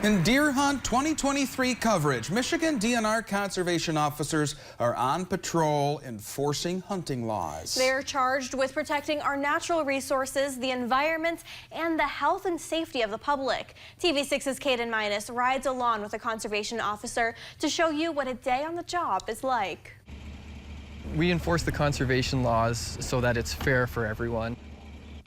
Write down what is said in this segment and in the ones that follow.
In Deer Hunt 2023 coverage, Michigan DNR conservation officers are on patrol enforcing hunting laws. They're charged with protecting our natural resources, the environment, and the health and safety of the public. TV6's Caden rides along with a conservation officer to show you what a day on the job is like. We enforce the conservation laws so that it's fair for everyone.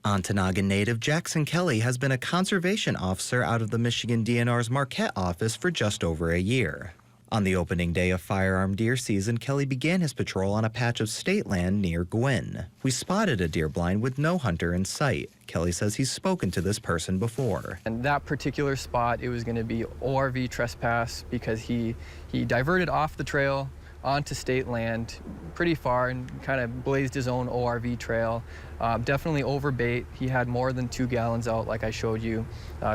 Ontonagon native Jackson Kelly has been a conservation officer out of the Michigan DNR's Marquette office for just over a year. On the opening day of firearm deer season, Kelly began his patrol on a patch of state land near Gwynn. We spotted a deer blind with no hunter in sight. Kelly says he's spoken to this person before. And that particular spot, it was going to be ORV trespass because he diverted off the trail onto state land pretty far and kind of blazed his own ORV trail. Definitely overbait. He had more than 2 gallons out, like I showed you,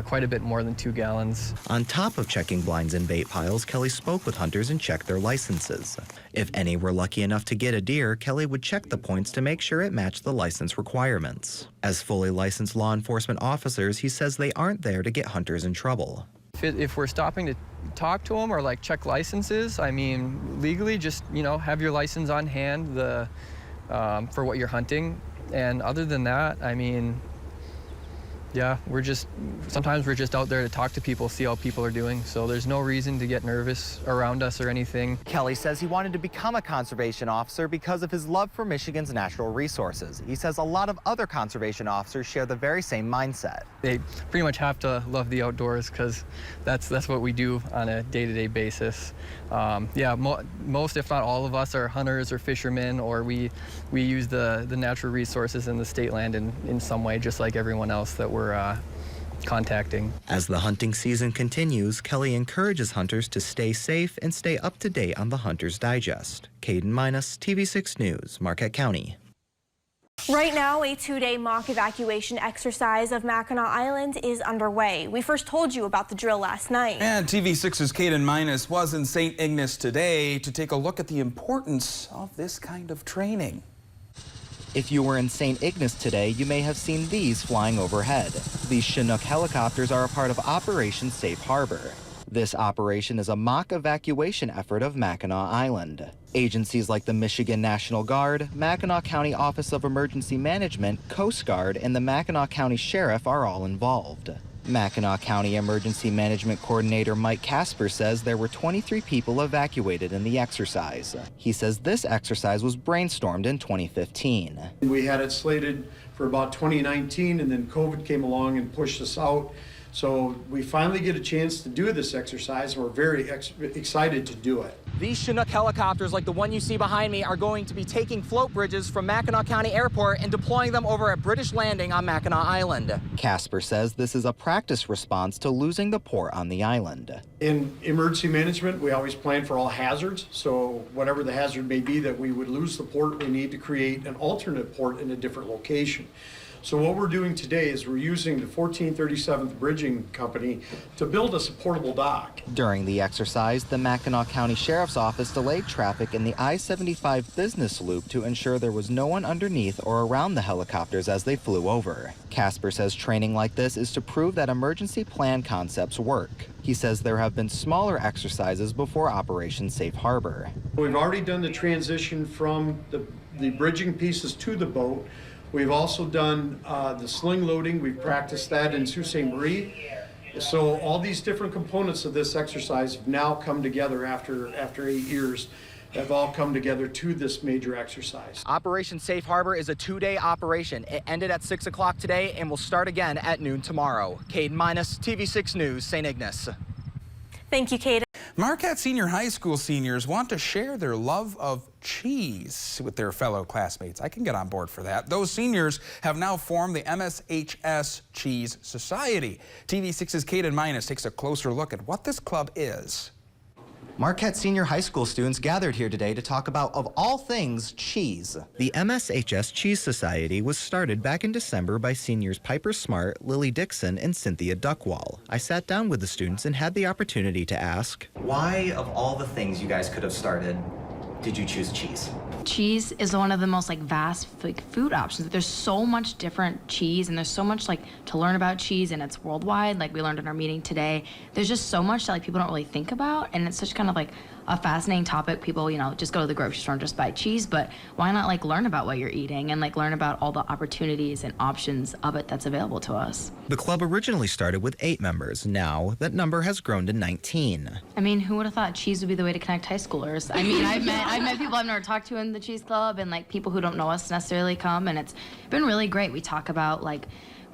quite a bit more than 2 gallons. On top of checking blinds and bait piles, Kelly spoke with hunters and checked their licenses. If any were lucky enough to get a deer, Kelly would check the points to make sure it matched the license requirements. As fully licensed law enforcement officers, he says they aren't there to get hunters in trouble. If we're stopping to talk to them or like check licenses, I mean, legally just, have your license on hand for what you're hunting. And other than that, I mean, yeah, sometimes we're just out there to talk to people, see how people are doing. So there's no reason to get nervous around us or anything. Kelly says he wanted to become a conservation officer because of his love for Michigan's natural resources. He says a lot of other conservation officers share the very same mindset. They pretty much have to love the outdoors because that's what we do on a day-to-day basis. Yeah, most, if not all of us, are hunters or fishermen, or we use the natural resources in the state land in some way, just like everyone else that we're contacting. As the hunting season continues, Kelly encourages hunters to stay safe and stay up to date on the Hunter's Digest. Caden TV6 News, Marquette County. Right now, a 2-day mock evacuation exercise of Mackinac Island is underway. We first told you about the drill last night. And TV6's Caden was in St. Ignace today to take a look at the importance of this kind of training. If you were in St. Ignace today, you may have seen these flying overhead. These Chinook helicopters are a part of Operation Safe Harbor. This operation is a mock evacuation effort of Mackinac Island. Agencies like the Michigan National Guard, Mackinac County Office of Emergency Management, Coast Guard, and the Mackinac County Sheriff are all involved. Mackinac County Emergency Management Coordinator Mike Casper says there were 23 people evacuated in the exercise. He says this exercise was brainstormed in 2015. We had it slated for about 2019, and then COVID came along and pushed us out. So we finally get a chance to do this exercise, and we're very excited to do it. These Chinook helicopters, like the one you see behind me, are going to be taking float bridges from Mackinac County Airport and deploying them over at British Landing on Mackinac Island. Casper says this is a practice response to losing the port on the island. In emergency management, we always plan for all hazards. So whatever the hazard may be that we would lose the port, we need to create an alternate port in a different location. So what we're doing today is we're using the 1437th Bridging Company to build a supportable dock. During the exercise, the Mackinac County Sheriff's Office delayed traffic in the I-75 business loop to ensure there was no one underneath or around the helicopters as they flew over. Casper says training like this is to prove that emergency plan concepts work. He says there have been smaller exercises before Operation Safe Harbor. We've already done the transition from the bridging pieces to the boat. We've also done the sling loading. We've practiced that in Sault Ste. Marie. So all these different components of this exercise have now come together after 8 years, have all come together to this major exercise. Operation Safe Harbor is a 2-day operation. It ended at 6 o'clock today and will start again at noon tomorrow. Caden TV6 News, St. Ignace. Thank you, Caden. Marquette Senior High School seniors want to share their love of cheese with their fellow classmates. I can get on board for that. Those seniors have now formed the MSHS Cheese Society. TV6's Caden takes a closer look at what this club is. Marquette Senior High School students gathered here today to talk about, of all things, cheese. The MSHS Cheese Society was started back in December by seniors Piper Smart, Lily Dixon, and Cynthia Duckwall. I sat down with the students and had the opportunity to ask, why, of all the things you guys could have started, did you choose cheese? Cheese is one of the most vast food options. There's so much different cheese, and there's so much to learn about cheese, and it's worldwide. Like we learned in our meeting today, there's just so much that people don't really think about, and it's such kind of a fascinating topic. People, just go to the grocery store and just buy cheese, but why not learn about what you're eating and learn about all the opportunities and options of it that's available to us. The club originally started with 8 members. Now that number has grown to 19. I mean, who would have thought cheese would be the way to connect high schoolers? I mean, I've met people I've never talked to in the cheese club, and people who don't know us necessarily come, and it's been really great. We talk about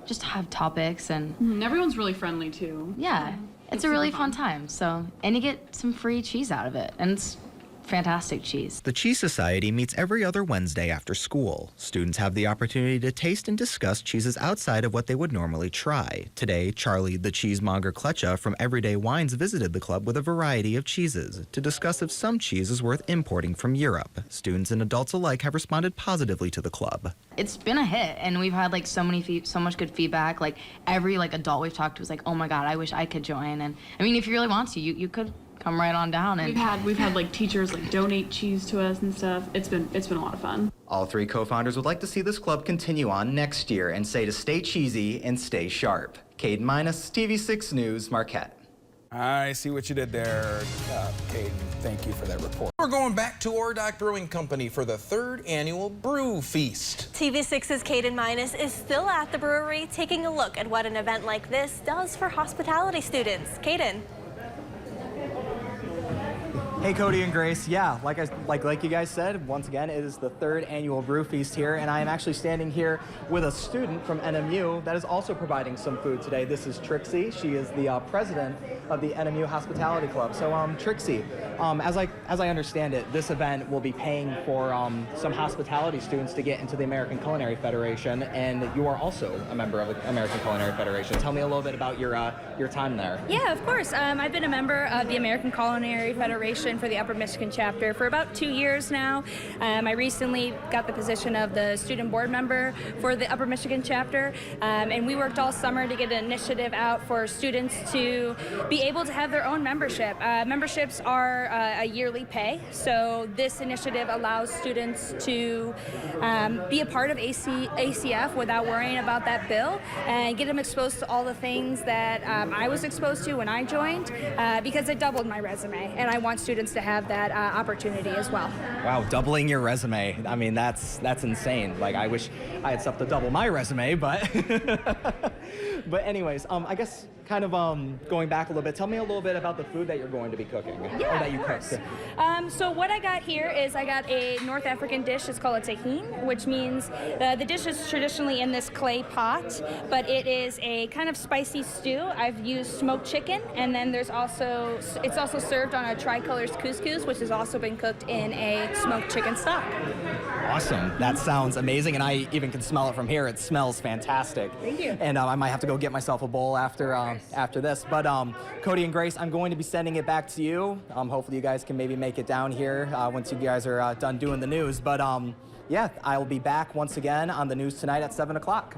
just have topics, and everyone's really friendly too. Yeah, it's a really fun time. So, and you get some free cheese out of it, and it's fantastic cheese. The Cheese Society meets every other Wednesday after school. Students have the opportunity to taste and discuss cheeses outside of what they would normally try. Today, Charlie, the cheesemonger Kletcha from Everyday Wines, visited the club with a variety of cheeses to discuss if some cheese is worth importing from Europe. Students and adults alike have responded positively to the club. It's been a hit, and we've had so much good feedback. Every adult we've talked to was oh my God, I wish I could join. And I mean, if you really want to, you could come right on down. And we've had teachers donate cheese to us and stuff. It's been a lot of fun. All 3 co-founders would like to see this club continue on next year and say to stay cheesy and stay sharp. Caden Minus, TV6 News, Marquette. I see what you did there, Caden. Thank you for that report. We're going back to Ordock Brewing Company for the 3rd annual Brew Feast. TV6's Caden Minus is still at the brewery taking a look at what an event like this does for hospitality students. Caden. Hey Cody and Grace, yeah, like you guys said, once again, it is the 3rd annual Brew Feast here, and I am actually standing here with a student from NMU that is also providing some food today. This is Trixie. She is the president of the NMU Hospitality Club. So Trixie, as I understand it, this event will be paying for some hospitality students to get into the American Culinary Federation, and you are also a member of the American Culinary Federation. Tell me a little bit about your time there. Yeah, of course. I've been a member of the American Culinary Federation for the Upper Michigan chapter for about 2 years now. I recently got the position of the student board member for the Upper Michigan chapter, and we worked all summer to get an initiative out for students to be able to have their own membership. Memberships are a yearly pay, so this initiative allows students to be a part of ACF without worrying about that bill and get them exposed to all the things that I was exposed to when I joined, because it doubled my resume, and I want students to have that opportunity as well. Wow, doubling your resume. I mean, that's insane. I wish I had stuff to double my resume, but but anyways, I guess kind of going back a little bit, tell me a little bit about the food that you're going to be cooking. Yeah, or that you cooked. So what I got here is I got a North African dish. It's called a tahine, which means the dish is traditionally in this clay pot, but it is a kind of spicy stew. I've used smoked chicken, and then it's also served on a tricolors couscous, which has also been cooked in a smoked chicken stock. Awesome. That sounds amazing, and I even can smell it from here. It smells fantastic. Thank you. And I might have to go get myself a bowl after this. But Cody and Grace, I'm going to be sending it back to you. Hopefully you guys can maybe make it down here once you guys are done doing the news. But yeah, I'll be back once again on the news tonight at 7 o'clock.